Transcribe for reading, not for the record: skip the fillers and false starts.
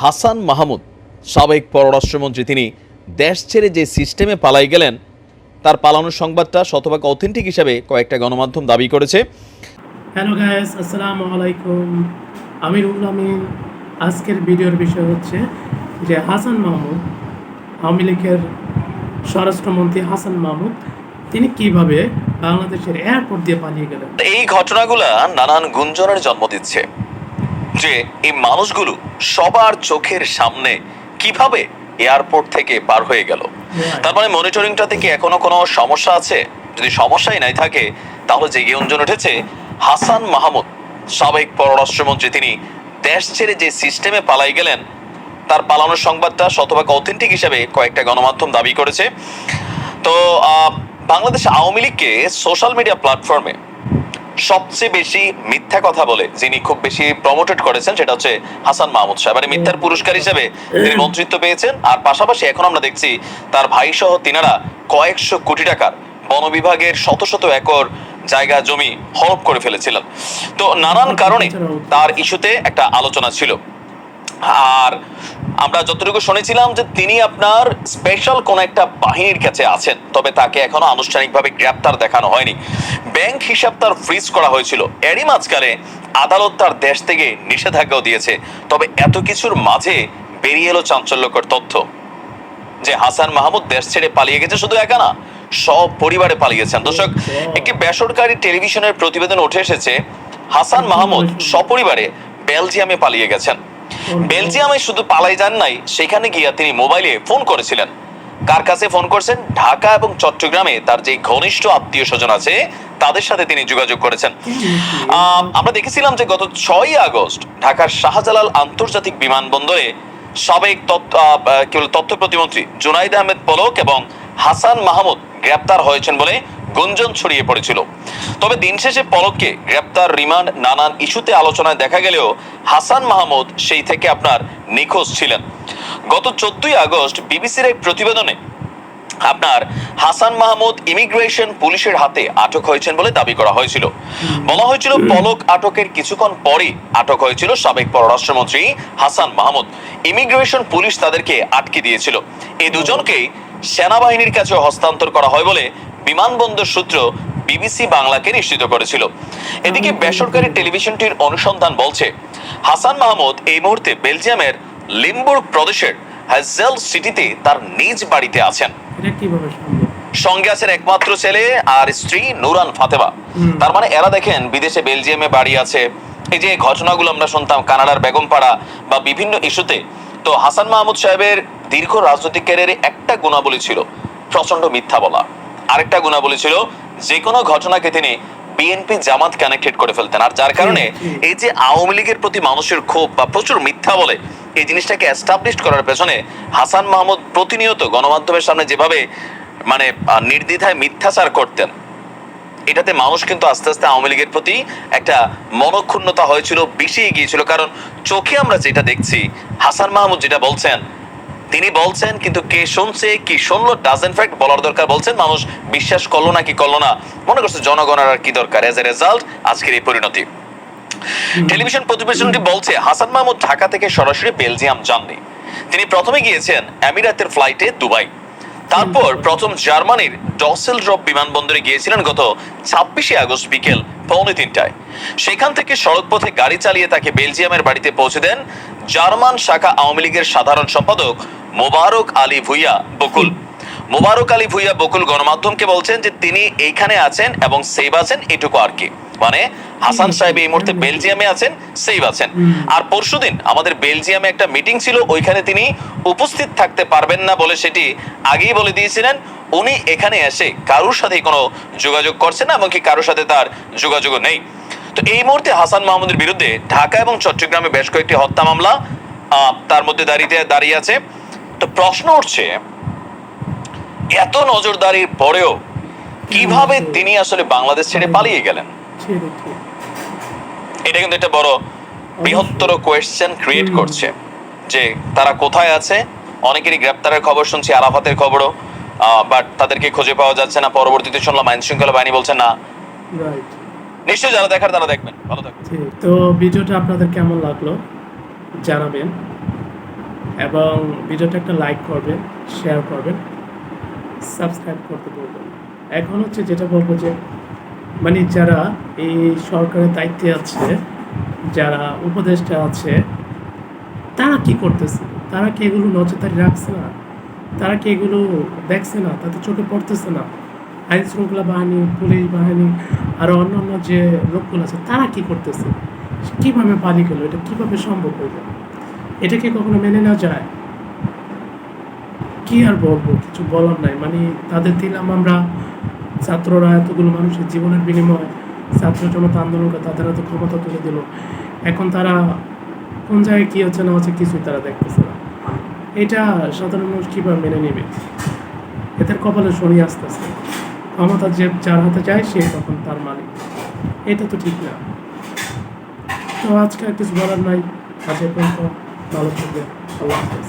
হাসান মাহমুদ সাবেক পররাষ্ট্রমন্ত্রী তিনি দেশ ছেড়ে যে সিস্টেমে পালাই গেলেন তার পালানোর সংবাদটা শতভাগ অথেন্টিক হিসাবে কয়েকটা গণমাধ্যম দাবি করেছে। হ্যালো গাইস, আসসালামু আলাইকুম। আমি রুহুল আমিন। আজকের ভিডিওর বিষয় হচ্ছে যে হাসান মাহমুদ, আওয়ামী লীগের স্বরাষ্ট্রমন্ত্রী হাসান মাহমুদ, তিনি কিভাবে বাংলাদেশের এয়ারপোর্ট দিয়ে পালিয়ে গেলেন। এই ঘটনাগুলা নানান গুঞ্জনের জন্ম দিচ্ছে যে এই মানুষগুলো সবার চোখের সামনে কিভাবে এয়ারপোর্ট থেকে পার হয়ে গেল। তার মানে মনিটরিংটা থেকে এখনো কোনো সমস্যা আছে? যদি সমস্যাই নাই থাকে তাহলে যে গুঞ্জন উঠেছে হাসান মাহমুদ সাবেক পররাষ্ট্রমন্ত্রী তিনি দেশ ছেড়ে যে সিস্টেমে পালাই গেলেন তার পালানোর সংবাদটা শতভাগ অথেন্টিক হিসেবে কয়েকটা গণমাধ্যম দাবি করেছে। তো বাংলাদেশ আওয়ামী লীগকে সোশ্যাল মিডিয়া প্ল্যাটফর্মে সবচেয়ে বেশি মিথ্যা কথা বলে যিনি খুব বেশি প্রমোটেড করেছেন সেটা হচ্ছে হাসান মাহমুদ সাহেব। মানে মিথ্যার পুরস্কার হিসেবে তিনি মন্ত্রিত্ব পেয়েছেন, আর পাশাপাশি এখন আমরা দেখছি তার ভাই সহ তিনারা কয়েকশো কোটি টাকার বন বিভাগের শত শত একর জায়গা জমি হরপ করে ফেলেছিলেন। তো নানান কারণে তার ইস্যুতে একটা আলোচনা ছিল। আর আমরা যতটুকু শুনেছিলাম যে তিনি আপনার স্পেশাল কোন একটা বাহিনীর কাছে আছেন, তবে তাকে এখনো আনুষ্ঠানিকভাবে গ্রেপ্তার দেখানো হয়নি। ব্যাংক হিসাব তার ফ্রিজ করা হয়েছিল, এরই মাঝখানে আদালত তার দেশ থেকে নিষেধাজ্ঞাও দিয়েছে। তবে এত কিছুর মাঝে বেরিয়ে এলো চাঞ্চল্যকর তথ্য যে হাসান মাহমুদ দেশ ছেড়ে পালিয়ে গেছে। শুধু একা না, সব পরিবারে পালিয়েছেন। দর্শক, একটি বেসরকারি টেলিভিশনের প্রতিবেদন উঠে এসেছে হাসান মাহমুদ সপরিবারে বেলজিয়ামে পালিয়ে গেছেন। বেলজিয়ামে শুধু পালাই যান নাই, সেখানে গিয়া তিনি মোবাইলে ফোন করেছিলেন। কার কাছে ফোন করছেন? ঢাকা এবং চট্টগ্রামে তার যে ঘনিষ্ঠ আত্মীয় স্বজন আছে তাদের সাথে তিনি যোগাযোগ করেছেন। আমরা দেখেছিলাম যে গত 6ই আগস্ট ঢাকার শাহজালাল আন্তর্জাতিক বিমানবন্দরে সাবেক তথ্য প্রতিমন্ত্রী জুনাইদ আহমেদ পলক এবং হাসান মাহমুদ গ্রেপ্তার হয়েছেন বলে গুঞ্জন ছড়িয়ে পড়েছিল। তবে দিন শেষে পলককে গ্রেপ্তার, রিমান্ড, নানান ইস্যুতে আলোচনায় দেখা গেলেও হাসান মাহমুদ সেই থেকে আপনার নিখোঁজ ছিলেন। গত 14ই আগস্ট বিবিসির এক প্রতিবেদনে আপনার হাসান মাহমুদ ইমিগ্রেশন পুলিশের হাতে আটক হয়েছেন বলে দাবি করা হয়েছিল। বলা হয়েছিল পলক আটকের কিছুক্ষণ পরে আটক হয়েছিল সাবেক পররাষ্ট্রমন্ত্রী হাসান মাহমুদ। ইমিগ্রেশন পুলিশ তাদেরকে আটকে দিয়েছিল। এই দুজনকেই সেনাবাহিনীর কাছে হস্তান্তর করা হয় বলে বিমানবন্দর সূত্র বিবিসি বাংলাকে নিশ্চিত করেছিল। এদিকে বেসরকারি টেলিভিশনটির অনুসন্ধান বলছে হাসান মাহমুদ এই মুহূর্তে বেলজিয়ামের লিমবুর্গ প্রদেশের হাজেল সিটিতে তার নিজ বাড়িতে আছেন। সঙ্গে আছেন একমাত্র ছেলে আর স্ত্রী নুরান ফাতেমা। তার মানে এরা দেখেন বিদেশে বেলজিয়ামে বাড়ি আছে। এই যে ঘটনাগুলো আমরা শুনতাম কানাডার বেগমপাড়া বা বিভিন্ন ইস্যুতে, তো হাসান মাহমুদ সাহেবের দীর্ঘ রাজনৈতিক ক্যারিয়ারে একটা গুণাবলী ছিল প্রচন্ড মিথ্যা বলা, আরেকটা গুণাবলী ছিল যে কোনো ঘটনাকে তিনি বিএনপি জামাত কানেক্টেড করে ফেলতেন। আর যার কারণে এই যে আওয়ামী লীগের প্রতি মানুষের ক্ষোভ বা প্রচুর মিথ্যা বলে এই জিনিসটাকে এস্টাবলিশ করার পেছনে হাসান মাহমুদ প্রতিনিয়ত গণমাধ্যমের সামনে যেভাবে মানে নির্দ্বিধায় মিথ্যাচার করতেন, এটাতে মানুষ কিন্তু আস্তে আস্তে আওয়ামী লীগের প্রতি একটা মনক্ষুণ্ণতা হয়েছিল, বিষিয়ে গিয়েছিল। কারণ চোখে আমরা যেটা দেখছি হাসান মাহমুদ যেটা বলছেন তিনি বলছেন, কিন্তু কে শুনছে কি শুনলো ডাজেন্ট ফ্যাক্ট, বলার দরকার বলছেন, মানুষ বিশ্বাস করলো না কি করলো না, মনে করছে জনগণের আর কি দরকার। এজ এ রেজাল্ট আজকের এই পরিণতি। টেলিভিশন প্রতিবেদনটি বলছে হাসান মাহমুদ ঢাকা থেকে সরাসরি বেলজিয়াম যাননি। তিনি প্রথমে গিয়েছেন এমিরাতের ফ্লাইটে দুবাই, তারপর প্রথম জার্মানির ডসেলড্রপ বিমানবন্দরে গিয়েছিলেন গত 26শে আগস্ট বিকেল 2:45টায়। সেখান থেকে সড়কপথে গাড়ি চালিয়ে তাকে বেলজিয়ামের বাড়িতে পৌঁছে দেন জার্মান শাখা আওয়ামী লীগের সাধারণ সম্পাদক মোবারক আলী ভুইয়া বকুল। মোবারক আলী ভুইয়া বকুল গণমাধ্যমকে বলছেন যে তিনি এইখানে আছেন এবং সেভ আছেন, এটুকু আর কি। মানে হাসান সাহেব এই মুহূর্তে বেলজিয়ামে আছেন, সেভ আছেন। আর পরশুদিন আমাদের বেলজিয়ামে একটা মিটিং ছিল, ওইখানে তিনি উপস্থিত থাকতে পারবেন না বলে সেটি আগেই বলে দিয়েছিলেন। উনি এখানে এসে কারোর সাথে কোনো যোগাযোগ করছেন না, এমনকি কারোর সাথে তার যোগাযোগও নেই। তো এই মুহূর্তে হাসান মাহমুদের বিরুদ্ধে ঢাকা এবং চট্টগ্রামে বেশ কয়েকটি হত্যা মামলা তার মধ্যে দাঁড়িয়ে আছে। তো প্রশ্ন উঠছে এত নজরদারির পরেও কিভাবে তিনি আসলে বাংলাদেশ ছেড়ে পালিয়ে গেলেন? এটা কিন্তু একটা বড় বৃহত্তর কোয়েশ্চেন ক্রিয়েট করছে যে তারা কোথায় আছে। অনেকেরই গ্রেপ্তারের খবর শুনছি, আরাফাতের খবরও, বাট তাদেরকে খুঁজে পাওয়া যাচ্ছে না। পরবর্তীতে শুনলাম আইন শৃঙ্খলা বাহিনী বলছে না। নিশ্চয়ই যারা দেখার তারা দেখবেন। ভালো থাকবেন। তো ভিডিওটা আপনাদের কেমন লাগলো জানাবেন। এবং ভিডিওটা একটা লাইক করবেন, শেয়ার করবেন, সাবস্ক্রাইব করতে বলবেন। এখন হচ্ছে যেটা বলবো যে মানে যারা এই সরকারের দায়িত্বে আছে, যারা উপদেষ্টা আছে, তারা কি করতেছে? তারা কি এগুলো নজরদারি রাখছে না? তারা কি এগুলো দেখছে না? তাদের চোখে পড়তেছে না? আইন শৃঙ্খলা বাহিনী, পুলিশ বাহিনী, আরও অন্যান্য যে লোকগুলো আছে, তারা কি করতেছে? কীভাবে পালি গেলো? এটা কীভাবে সম্ভব হইল? এটা কি কখনো মেনে নেওয়া যায়? কি আর বলবো, কিছু বলার নাই। মানে তাদের দিলাম আমরা, ছাত্ররা এতগুলো মানুষের জীবনের বিনিময়ে ছাত্র জনতা আন্দোলন করে তাদের এত ক্ষমতা তুলে দিল, এখন তারা কোন জায়গায় কী হচ্ছে না হচ্ছে কিছুই তারা দেখতেছে না। এটা সাধারণ মানুষ কীভাবে মেনে নেবে? এদের কপালে শনি আসতেছে, ক্ষমতা যে যার হাতে যায় সে তখন তার মালিক। এটা তো ঠিক না। তো আজকে আর কিছু বলার নাই। আজ এ পর্যন্ত, ভালো থাকবে। আল্লাহ হাফেজ।